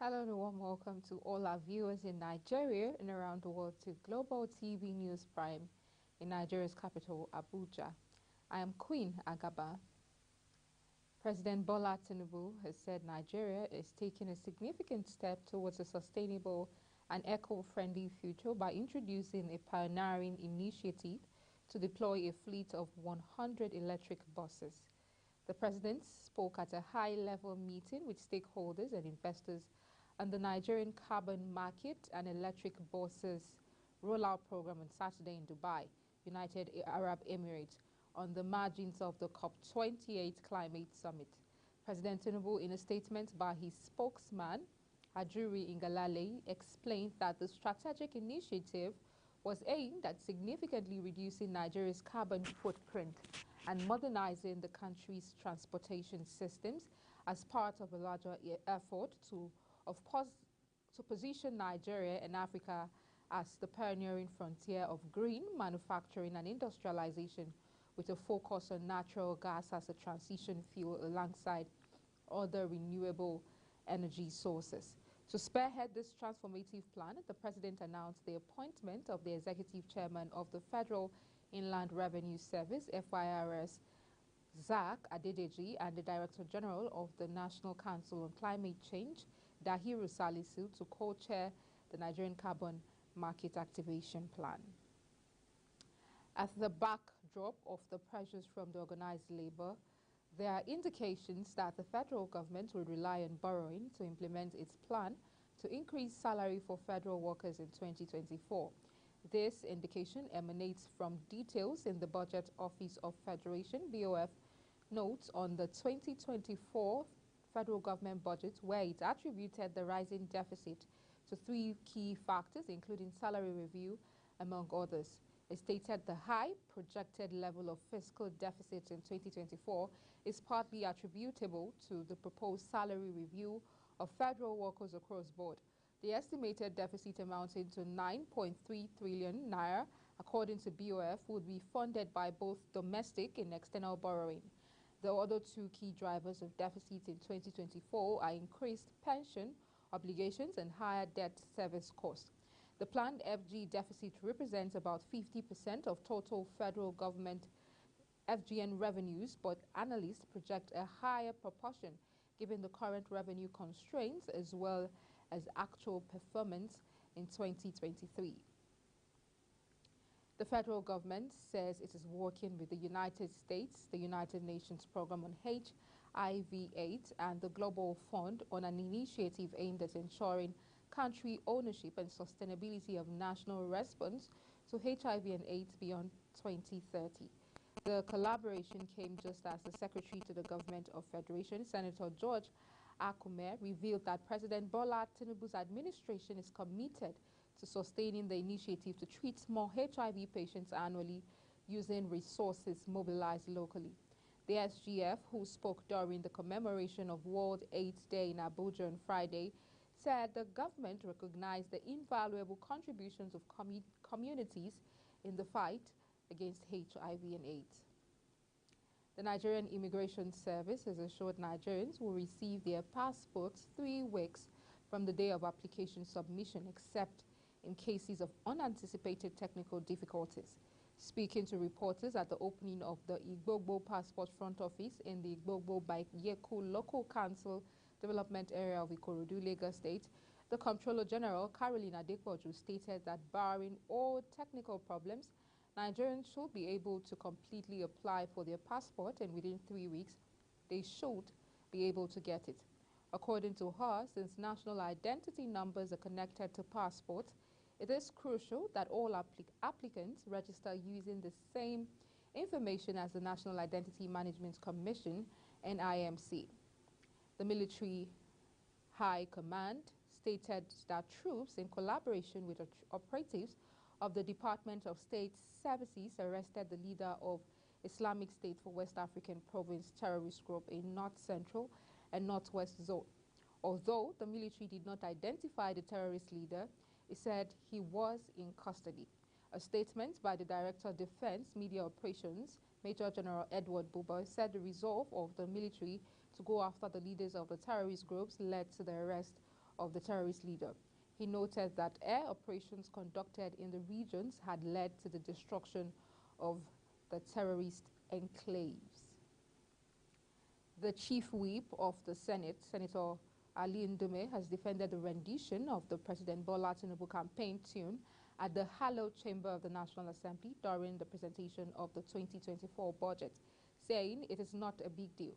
Hello and a warm welcome to all our viewers in Nigeria and around the world to Global TV News Prime in Nigeria's capital, Abuja. I am Queen Agaba. President Bola Tinubu has said Nigeria is taking a significant step towards a sustainable and eco-friendly future by introducing a pioneering initiative to deploy a fleet of 100 electric buses. The president spoke at a high-level meeting with stakeholders and investors on the Nigerian carbon market and electric buses rollout program on Saturday in Dubai, United Arab Emirates, on the margins of the COP28 Climate Summit. President Tinubu, in a statement by his spokesman, Hajuri Ngalale, explained that the strategic initiative was aimed at significantly reducing Nigeria's carbon footprint and modernizing the country's transportation systems as part of a larger effort to position Nigeria and Africa as the pioneering frontier of green manufacturing and industrialization, with a focus on natural gas as a transition fuel alongside other renewable energy sources. To spearhead this transformative plan, the president announced the appointment of the executive chairman of the Federal Inland Revenue Service, FIRS, Zach Adedeji, and the Director General of the National Council on Climate Change, Dahiru Salisu, to co-chair the Nigerian Carbon Market Activation Plan. At the backdrop of the pressures from the organized labor, there are indications that the federal government will rely on borrowing to implement its plan to increase salary for federal workers in 2024. This indication emanates from details in the Budget Office of Federation, BOF, notes on the 2024 federal government budget, where it attributed the rising deficit to three key factors, including salary review, among others. It stated the high projected level of fiscal deficit in 2024 is partly attributable to the proposed salary review of federal workers across board. The estimated deficit amounting to 9.3 trillion naira, according to BOF, would be funded by both domestic and external borrowing. The other two key drivers of deficit in 2024 are increased pension obligations and higher debt service costs. The planned FG deficit represents about 50% of total federal government FGN revenues, but analysts project a higher proportion given the current revenue constraints as well as actual performance in 2023. The federal government says it is working with the United States, the United Nations Program on HIV/AIDS, and the Global Fund on an initiative aimed at ensuring country ownership and sustainability of national response to HIV and AIDS beyond 2030. The collaboration came just as the Secretary to the Government of Federation, Senator George Akume, revealed that President Bola Tinubu's administration is committed to sustaining the initiative to treat more HIV patients annually using resources mobilized locally. The SGF, who spoke during the commemoration of World AIDS Day in Abuja on Friday, said the government recognized the invaluable contributions of communities in the fight against HIV and AIDS. The Nigerian Immigration Service has assured Nigerians will receive their passports 3 weeks from the day of application submission, except in cases of unanticipated technical difficulties. Speaking to reporters at the opening of the Igbogbo Passport Front Office in the Igbogbo by Yeku Local Council Development Area of Ikorodu, Lagos State, the Comptroller General, Caroline Adepoju, stated that barring all technical problems, Nigerians should be able to completely apply for their passport, and within 3 weeks, they should be able to get it. According to her, since national identity numbers are connected to passports, it is crucial that all applicants register using the same information as the National Identity Management Commission, NIMC. The Military High Command stated that troops, in collaboration with operatives of the Department of State Services, arrested the leader of Islamic State for West African Province terrorist group in North Central and Northwest Zone. Although the military did not identify the terrorist leader, it said he was in custody. A statement by the Director of Defense Media Operations, Major General Edward Buba, said the resolve of the military to go after the leaders of the terrorist groups led to the arrest of the terrorist leader. He noted that air operations conducted in the regions had led to the destruction of the terrorist enclaves. The chief whip of the Senate, Senator Ali Ndume, has defended the rendition of the President Bola Tinubu campaign tune at the hallowed chamber of the National Assembly during the presentation of the 2024 budget, saying it is not a big deal.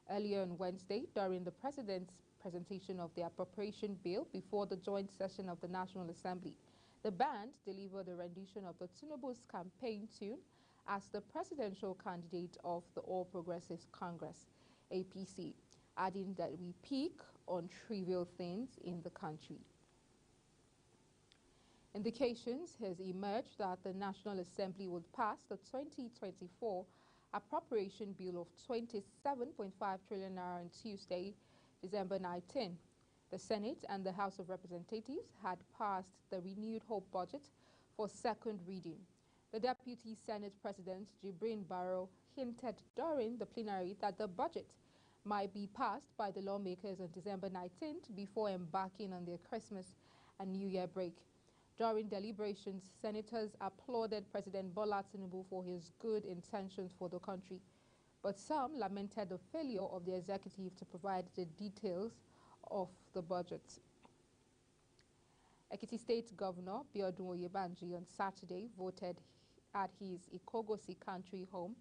Earlier on Wednesday, during the President's presentation of the appropriation bill before the joint session of the National Assembly, the band delivered a rendition of the Tinubu's campaign tune as the presidential candidate of the All Progressives Congress, APC, adding that we peak on trivial things in the country. Indications has emerged that the National Assembly would pass the 2024 appropriation bill of 27.5 trillion naira on Tuesday, December 19. The Senate and the House of Representatives had passed the renewed Hope budget for second reading. The Deputy Senate President, Jibrin Barrow, hinted during the plenary that the budget might be passed by the lawmakers on December 19th before embarking on their Christmas and New Year break. During deliberations, senators applauded President Bola Tinubu for his good intentions for the country, but some lamented the failure of the executive to provide the details of the budget. Ekiti State Governor Biodun Oyebanji on Saturday voted at his Ikogosi country home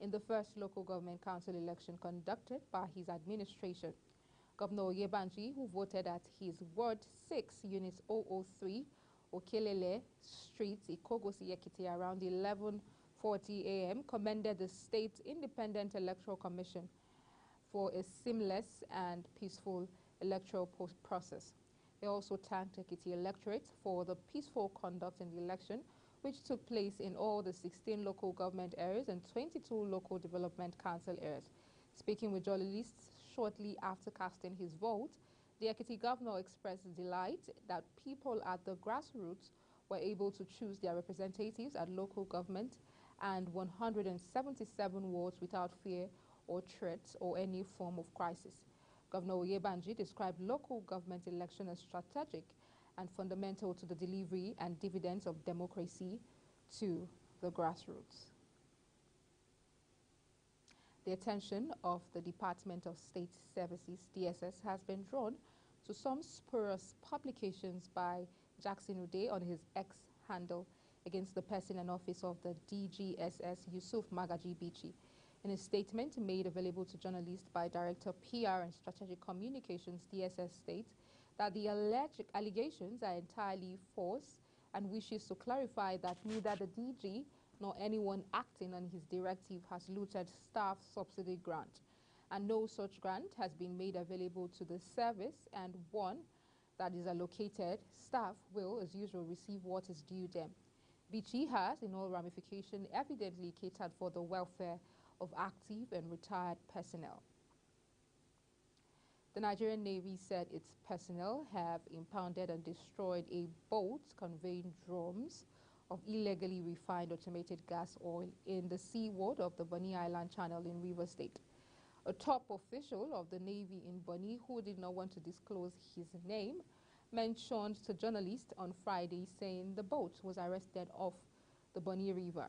in the first local government council election conducted by his administration. Governor Oyebanji, who voted at his Ward 6, Unit 003, Okelele Street, Ikogosi, Ekiti, around 11:40 a.m., commended the State Independent Electoral Commission for a seamless and peaceful electoral process. He also thanked Ekiti electorate for the peaceful conduct in the election, which took place in all the 16 local government areas and 22 local development council areas. Speaking with journalists shortly after casting his vote, the Ekiti governor expressed delight that people at the grassroots were able to choose their representatives at local government and 177 wards without fear or threats or any form of crisis. Governor Oyebanji described local government election as strategic and fundamental to the delivery and dividends of democracy to the grassroots. The attention of the Department of State Services, DSS, has been drawn to some spurious publications by Jackson Ude on his X handle against the person and office of the DGSS, Yusuf Magaji Bichi. In a statement made available to journalists by Director PR and Strategic Communications, DSS states that the alleged allegations are entirely false and wishes to clarify that neither the DG nor anyone acting on his directive has looted staff subsidy grant, and no such grant has been made available to the service, and one that is allocated, staff will, as usual, receive what is due them. Bichi has, in all ramifications, evidently catered for the welfare of active and retired personnel. The Nigerian Navy said its personnel have impounded and destroyed a boat conveying drums of illegally refined automated gas oil in the seaward of the Bonny Island Channel in Rivers State. A top official of the Navy in Bonny, who did not want to disclose his name, mentioned to journalists on Friday saying the boat was arrested off the Bonny River.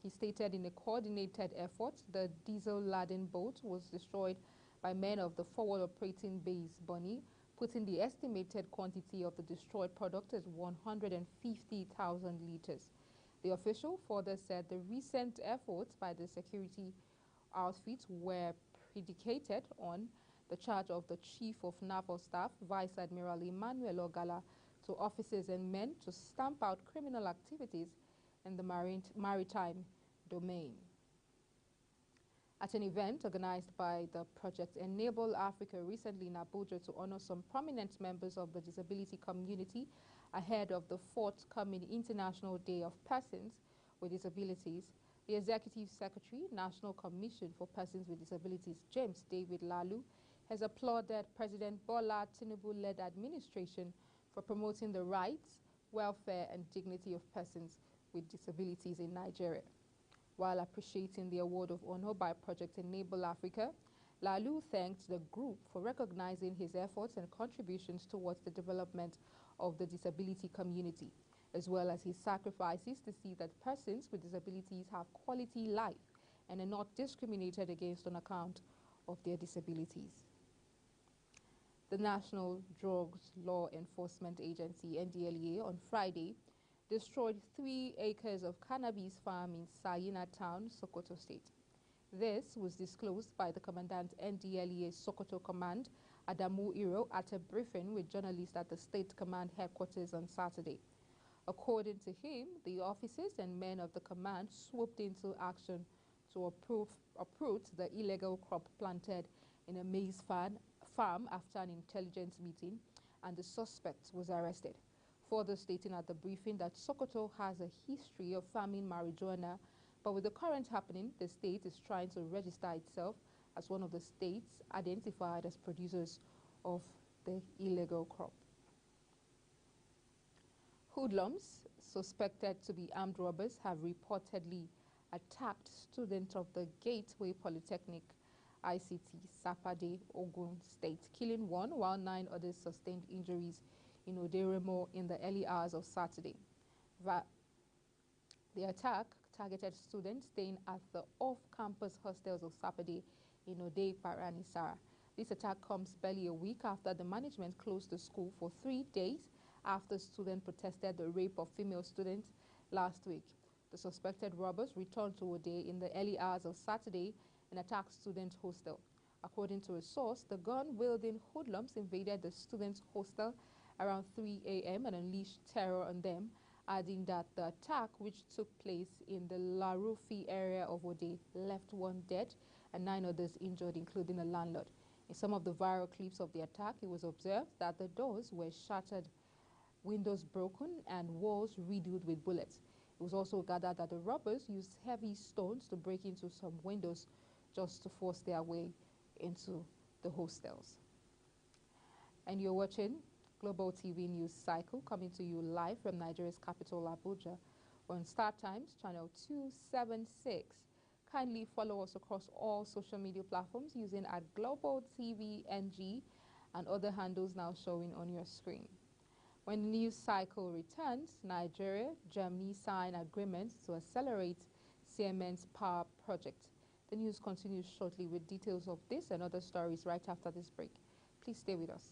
He stated in a coordinated effort, the diesel-laden boat was destroyed by men of the forward operating base Bonny, putting the estimated quantity of the destroyed product as 150,000 liters. The official further said the recent efforts by the security outfits were predicated on the charge of the Chief of Naval Staff, Vice Admiral Emmanuel Ogala, to officers and men to stamp out criminal activities in the maritime domain. At an event organized by the Project Enable Africa recently in Abuja to honor some prominent members of the disability community ahead of the forthcoming International Day of Persons with Disabilities, the Executive Secretary, National Commission for Persons with Disabilities, James David Lalu, has applauded President Bola Tinubu-led administration for promoting the rights, welfare and dignity of persons with disabilities in Nigeria. While appreciating the award of honor by Project Enable Africa, Lalu thanked the group for recognizing his efforts and contributions towards the development of the disability community, as well as his sacrifices to see that persons with disabilities have quality life and are not discriminated against on account of their disabilities. The National Drugs Law Enforcement Agency, NDLEA, on Friday destroyed 3 acres of cannabis farm in Sayina Town, Sokoto State. This was disclosed by the Commandant NDLEA Sokoto Command, Adamu Iro, at a briefing with journalists at the State Command headquarters on Saturday. According to him, the officers and men of the command swooped into action to uproot the illegal crop planted in a maize farm after an intelligence meeting, and the suspect was arrested. Further stating at the briefing that Sokoto has a history of farming marijuana, but with the current happening, the state is trying to register itself as one of the states identified as producers of the illegal crop. Hoodlums, suspected to be armed robbers, have reportedly attacked students of the Gateway Polytechnic ICT, Sapade, Ogun State, killing one while 9 others sustained injuries in Oderemo in the early hours of Saturday. The attack targeted students staying at the off-campus hostels of Sapade in Ode Paranisara. This attack comes barely a week after the management closed the school for 3 days after students protested the rape of female students last week. The suspected robbers returned to Ode in the early hours of Saturday and attacked student hostel. According to a source, the gun-wielding hoodlums invaded the students' hostel around 3 a.m. and unleashed terror on them, adding that the attack, which took place in the Larufi area of Ode, left 1 dead and 9 others injured, including a landlord. In some of the viral clips of the attack, it was observed that the doors were shattered, windows broken, and walls riddled with bullets. It was also gathered that the robbers used heavy stones to break into some windows just to force their way into the hostels. And you're watching Global TV News Cycle, coming to you live from Nigeria's capital, Abuja, on Star Times, channel 276. Kindly follow us across all social media platforms using at Global TV NG and other handles now showing on your screen. When the news cycle returns, Nigeria, Germany sign agreements to accelerate Siemens power project. The news continues shortly with details of this and other stories right after this break. Please stay with us.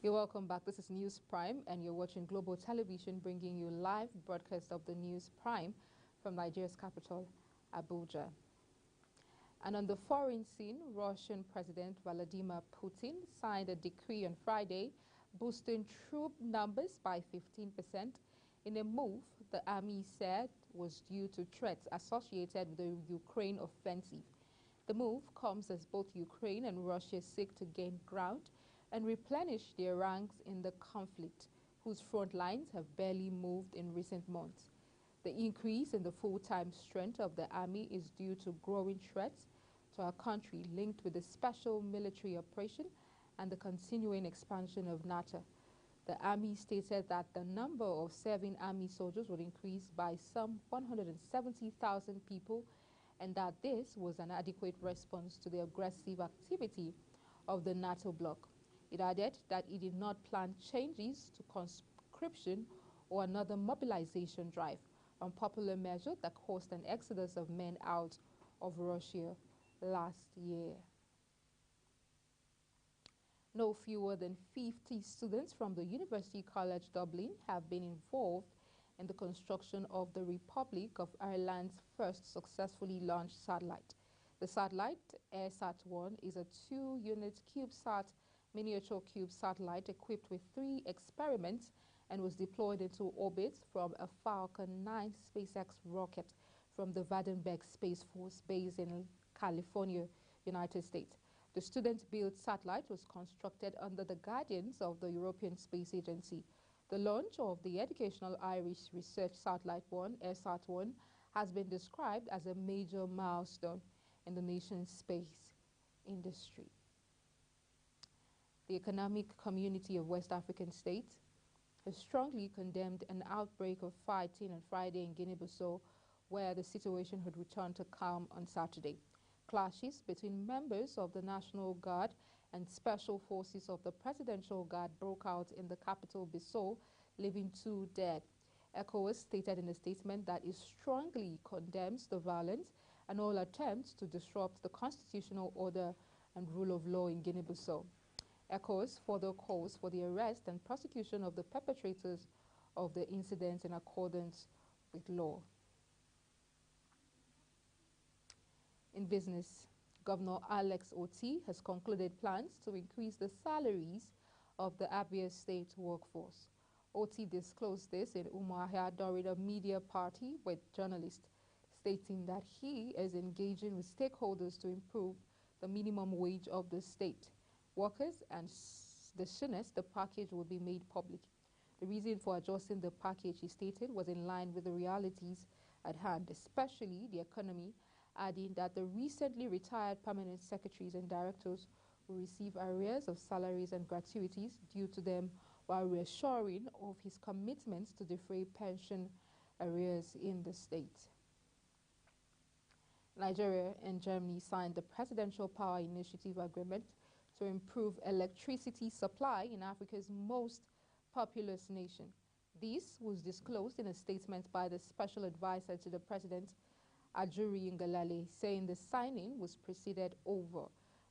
You're welcome back. This is News Prime, and you're watching Global Television, bringing you live broadcast of the News Prime from Nigeria's capital, Abuja. And on the foreign scene, Russian President Vladimir Putin signed a decree on Friday boosting troop numbers by 15% in a move the army said was due to threats associated with the Ukraine offensive. The move comes as both Ukraine and Russia seek to gain ground and replenish their ranks in the conflict, whose front lines have barely moved in recent months. The increase in the full-time strength of the army is due to growing threats to our country linked with the special military operation and the continuing expansion of NATO. The army stated that the number of serving army soldiers would increase by some 170,000 people and that this was an adequate response to the aggressive activity of the NATO bloc. It added that it did not plan changes to conscription or another mobilization drive, a unpopular measure that caused an exodus of men out of Russia last year. No fewer than 50 students from the University College Dublin have been involved in the construction of the Republic of Ireland's first successfully launched satellite. The satellite, AirSat-1, is a 2-unit CubeSat miniature cube satellite equipped with 3 experiments and was deployed into orbit from a Falcon 9 SpaceX rocket from the Vandenberg Space Force base in California, United States. The student-built satellite was constructed under the guidance of the European Space Agency. The launch of the educational Irish research satellite one, AirSat-1, has been described as a major milestone in the nation's space industry. The Economic Community of West African States has strongly condemned an outbreak of fighting on Friday in Guinea-Bissau, where the situation had returned to calm on Saturday. Clashes between members of the National Guard and special forces of the Presidential Guard broke out in the capital Bissau, leaving 2 dead. ECOWAS stated in a statement that it strongly condemns the violence and all attempts to disrupt the constitutional order and rule of law in Guinea-Bissau. ECOWAS further calls for the arrest and prosecution of the perpetrators of the incident in accordance with law. In business, Governor Alex Otti has concluded plans to increase the salaries of the Abia State workforce. Otti disclosed this in Umuahia during a media party with journalists, stating that he is engaging with stakeholders to improve the minimum wage of the state. Workers and the soonest the package will be made public. The reason for adjusting the package, he stated, was in line with the realities at hand, especially the economy, adding that the recently retired permanent secretaries and directors will receive arrears of salaries and gratuities due to them, while reassuring of his commitments to defray pension arrears in the state. Nigeria and Germany signed the Presidential Power Initiative Agreement to improve electricity supply in Africa's most populous nation. This was disclosed in a statement by the Special Advisor to the President, Ajuri Ngalale, saying the signing was presided over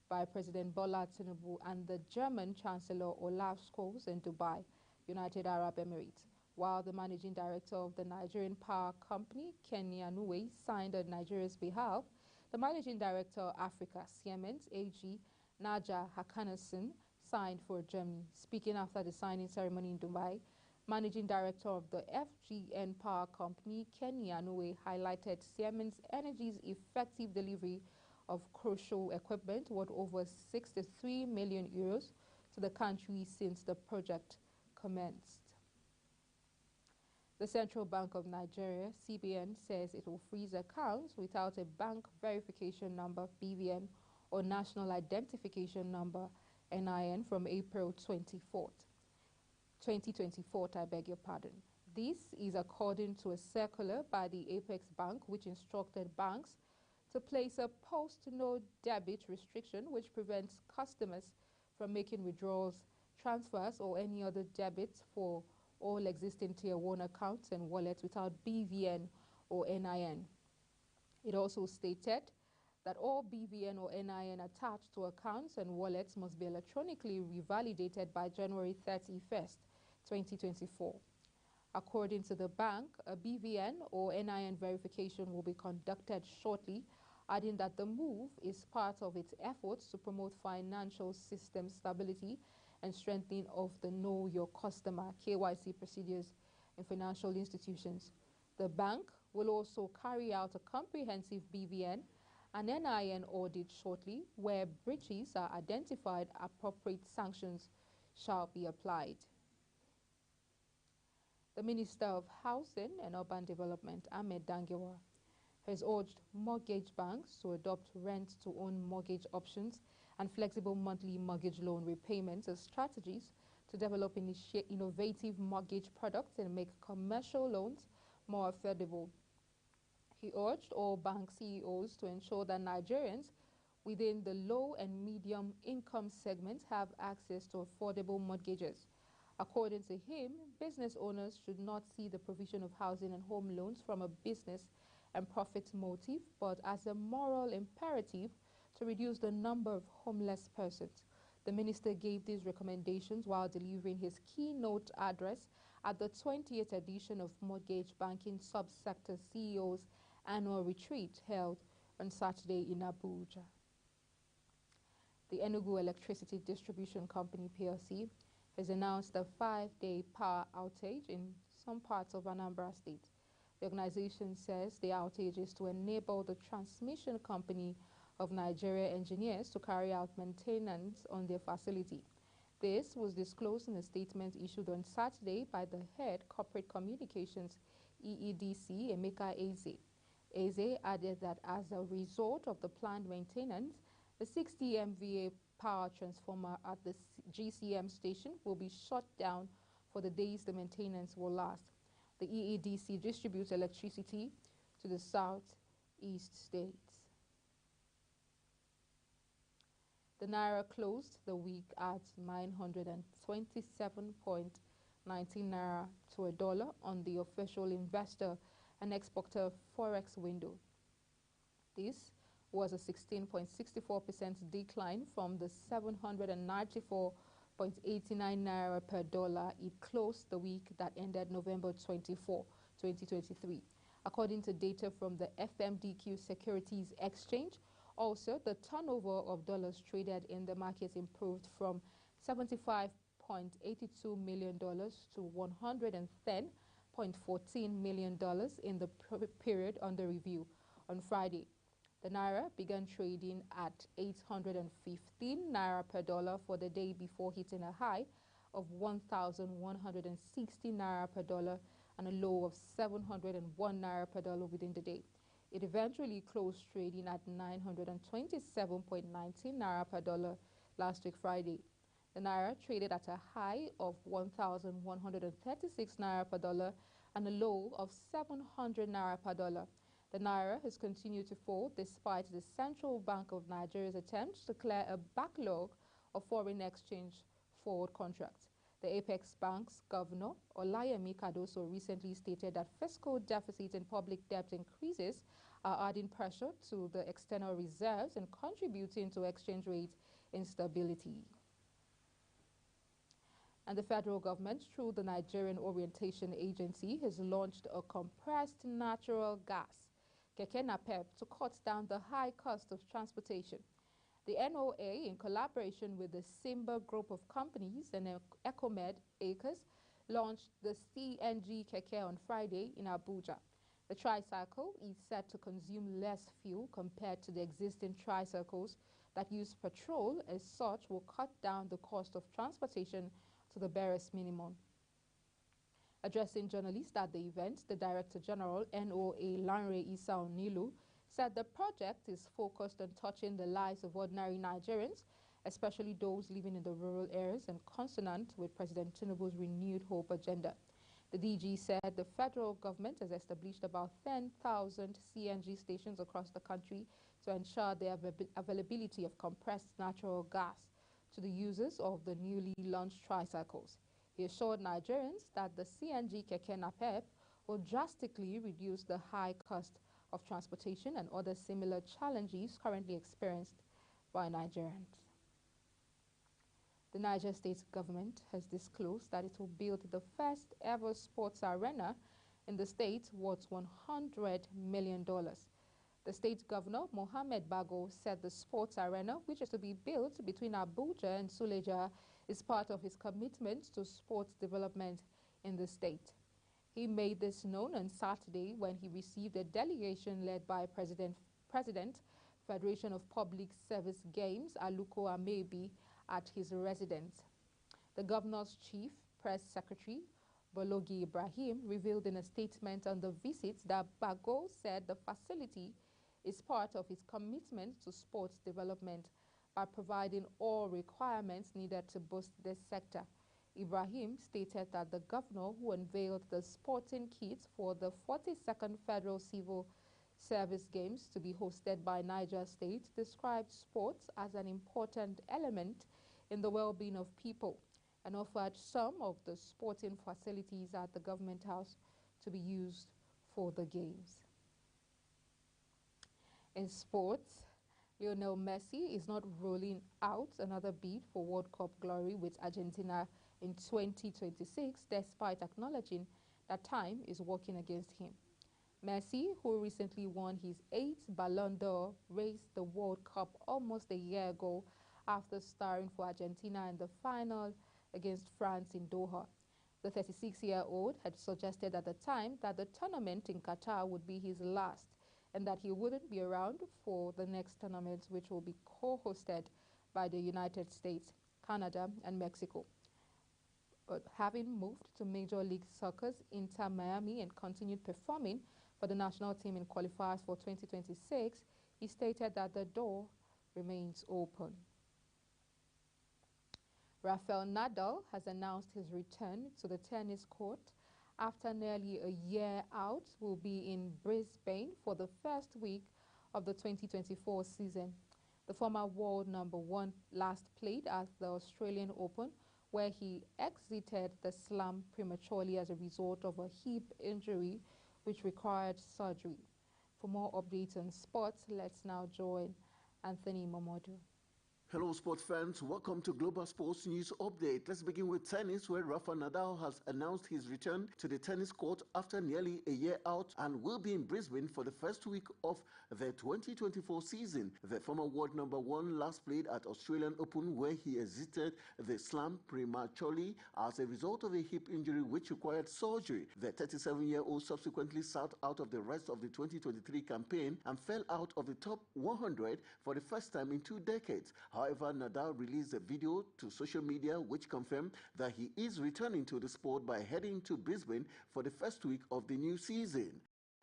by President Bola Tinubu and the German Chancellor Olaf Scholz in Dubai, United Arab Emirates, while the Managing Director of the Nigerian Power Company, Kenny Anue, signed on Nigeria's behalf. The Managing Director, Africa Siemens AG, Naja Hakanason, signed for Germany. Speaking after the signing ceremony in Dubai, Managing Director of the FGN Power Company, Kenny Anue, highlighted Siemens Energy's effective delivery of crucial equipment worth over 63 million euros to the country since the project commenced. The Central Bank of Nigeria, CBN, says it will freeze accounts without a bank verification number, BVN, or national identification number, NIN, from April 2024, I beg your pardon. This is according to a circular by the Apex Bank, which instructed banks to place a post-no debit restriction which prevents customers from making withdrawals, transfers, or any other debits for all existing Tier 1 accounts and wallets without BVN or NIN. It also stated that all BVN or NIN attached to accounts and wallets must be electronically revalidated by January 31st, 2024. According to the bank, a BVN or NIN verification will be conducted shortly, adding that the move is part of its efforts to promote financial system stability and strengthening of the Know Your Customer (KYC) procedures in financial institutions. The bank will also carry out a comprehensive BVN and NIN audit shortly. Where breaches are identified, appropriate sanctions shall be applied. The Minister of Housing and Urban Development, Ahmed Dangiwa, has urged mortgage banks to adopt rent-to-own mortgage options and flexible monthly mortgage loan repayments as strategies to develop innovative mortgage products and make commercial loans more affordable. He urged all bank CEOs to ensure that Nigerians within the low and medium income segments have access to affordable mortgages. According to him, business owners should not see the provision of housing and home loans from a business and profit motive, but as a moral imperative to reduce the number of homeless persons. The minister gave these recommendations while delivering his keynote address at the 20th edition of Mortgage Banking Subsector CEOs Annual Retreat held on Saturday in Abuja. The Enugu Electricity Distribution Company PLC has announced a 5-day power outage in some parts of Anambra State. The organization says the outage is to enable the transmission company of Nigeria engineers to carry out maintenance on their facility. This was disclosed in a statement issued on Saturday by the head corporate communications EEDC, Emeka Eze. Eze added that as a result of the planned maintenance, the 60 MVA power transformer at the GCM station will be shut down for the days the maintenance will last. The EADC distributes electricity to the southeast states. The Naira closed the week at 927.19 Naira to a dollar on the official investor and exporter forex window. This was a 16.64% decline from the 794.89 Naira per dollar it closed the week that ended November 24, 2023. According to data from the FMDQ Securities Exchange, also the turnover of dollars traded in the market improved from $75.82 million to $110.14 million in the period under review. On Friday, the Naira began trading at 815 Naira per dollar for the day before hitting a high of 1,160 Naira per dollar and a low of 701 Naira per dollar within the day. It eventually closed trading at 927.19 Naira per dollar last week Friday. The Naira traded at a high of 1,136 Naira per dollar and a low of 700 Naira per dollar. The Naira has continued to fall despite the Central Bank of Nigeria's attempts to clear a backlog of foreign exchange forward contracts. The Apex Bank's governor, Olayemi Cardoso, recently stated that fiscal deficit and public debt increases are adding pressure to the external reserves and contributing to exchange rate instability. And the federal government, through the Nigerian Orientation Agency, has launched a compressed natural gas, Keke Napep, to cut down the high cost of transportation. The NOA, in collaboration with the Simba Group of companies and Ecomed Acres, launched the CNG Keke on Friday in Abuja. The tricycle is said to consume less fuel compared to the existing tricycles that use petrol, as such will cut down the cost of transportation to the barest minimum. Addressing journalists at the event, the Director General, NOA, Lanre Issa Onilu, said the project is focused on touching the lives of ordinary Nigerians, especially those living in the rural areas, and consonant with President Tinubu's renewed hope agenda. The DG said the federal government has established about 10,000 CNG stations across the country to ensure the availability of compressed natural gas to the users of the newly launched tricycles. He assured Nigerians that the CNG Keke Napep will drastically reduce the high cost of transportation and other similar challenges currently experienced by Nigerians. The Niger State government has disclosed that it will build the first ever sports arena in the state worth $100 million. The state governor, Mohamed Bago, said the sports arena, which is to be built between Abuja and Suleja, is part of his commitment to sports development in the state. He made this known on Saturday when he received a delegation led by President Federation of Public Service Games, Aluko Amebi, at his residence. The governor's chief press secretary, Bologi Ibrahim, revealed in a statement on the visit that Bago said the facility is part of his commitment to sports development by providing all requirements needed to boost this sector. Ibrahim stated that the governor, who unveiled the sporting kit for the 42nd Federal Civil Service Games to be hosted by Niger State, described sports as an important element in the well-being of people and offered some of the sporting facilities at the government house to be used for the games. In sports, Lionel Messi is not ruling out another bid for World Cup glory with Argentina in 2026, despite acknowledging that time is working against him. Messi, who recently won his 8th Ballon d'Or, raised the World Cup almost a year ago after starring for Argentina in the final against France in Doha. The 36-year-old had suggested at the time that the tournament in Qatar would be his last and that he wouldn't be around for the next tournament, which will be co-hosted by the United States, Canada, and Mexico. But having moved to Major League Soccer's Inter Miami and continued performing for the national team in qualifiers for 2026, he stated that the door remains open. Rafael Nadal has announced his return to the tennis court after nearly a year out. Will be in Brisbane for the first week of the 2024 season. The former world number one last played at the Australian Open, where he exited the slam prematurely as a result of a hip injury which required surgery. For more updates on sports, let's now join Anthony Momodu. Hello sports fans, welcome to Global Sports News Update. Let's begin with tennis, where Rafa Nadal has announced his return to the tennis court after nearly a year out and will be in Brisbane for the first week of the 2024 season. The former world number one last played at Australian Open, where he exited the slam prematurely as a result of a hip injury which required surgery. The 37-year-old subsequently sat out of the rest of the 2023 campaign and fell out of the top 100 for the first time in 2 decades. However, Nadal released a video to social media which confirmed that he is returning to the sport by heading to Brisbane for the first week of the new season.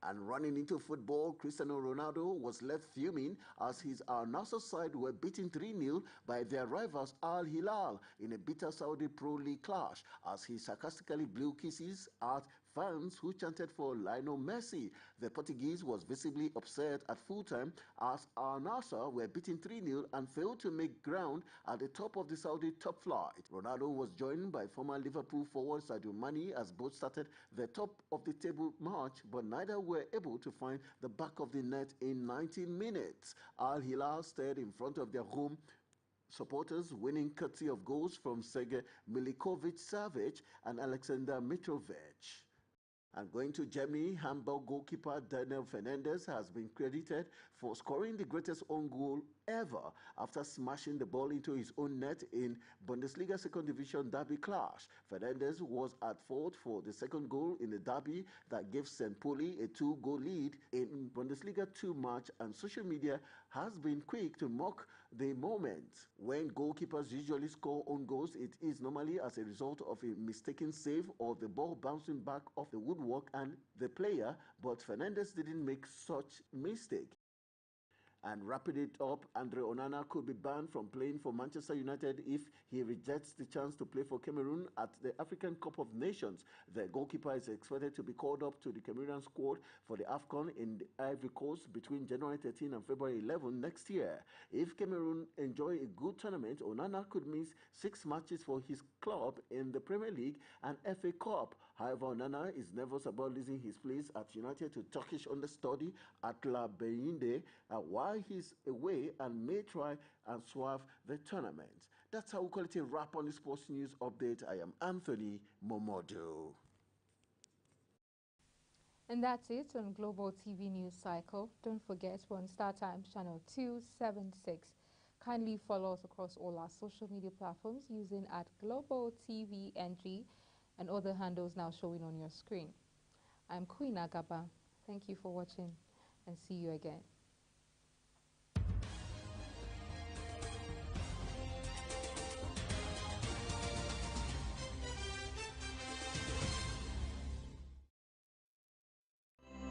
And running into football, Cristiano Ronaldo was left fuming as his Al Nassr side were beaten 3-0 by their rivals Al Hilal in a bitter Saudi Pro League clash, as he sarcastically blew kisses at fans who chanted for Lionel Messi. The Portuguese was visibly upset at full-time as Al Nassr were beaten 3-0 and failed to make ground at the top of the Saudi top flight. Ronaldo was joined by former Liverpool forward Sadio Mane as both started the top of the table match, but neither were able to find the back of the net in 19 minutes. Al Hilal stayed in front of their home supporters, winning courtesy of goals from Sergej Milinkovic-Savic and Alexander Mitrovic. And going to Germany, Hamburg goalkeeper Daniel Fernandes has been credited for scoring the greatest own goal ever after smashing the ball into his own net in Bundesliga second division derby clash. Fernandes was at fault for the second goal in the derby that gave St. Pauli a 2-goal lead in Bundesliga 2 match, and social media has been quick to mock the moment. When goalkeepers usually score own goals, it is normally as a result of a mistaken save or the ball bouncing back off the woodwork and the player, but Fernandes didn't make such mistake. And wrapping it up, Andre Onana could be banned from playing for Manchester United if he rejects the chance to play for Cameroon at the African Cup of Nations. The goalkeeper is expected to be called up to the Cameroonian squad for the AFCON in the Ivory Coast between January 13 and February 11 next year. If Cameroon enjoy a good tournament, Onana could miss 6 matches for his club in the Premier League and FA Cup. However, Onana is nervous about losing his place at United to Turkish understudy Atla Beyinde while he's away and may try and swerve the tournament. That's how we call it a wrap on the Sports News Update. I am Anthony Momodu. And that's it on Global TV News Cycle. Don't forget, we're on StarTimes channel 276. Kindly follow us across all our social media platforms using @Global TV NG and other handles now showing on your screen. I'm Queen Agaba. Thank you for watching and see you again.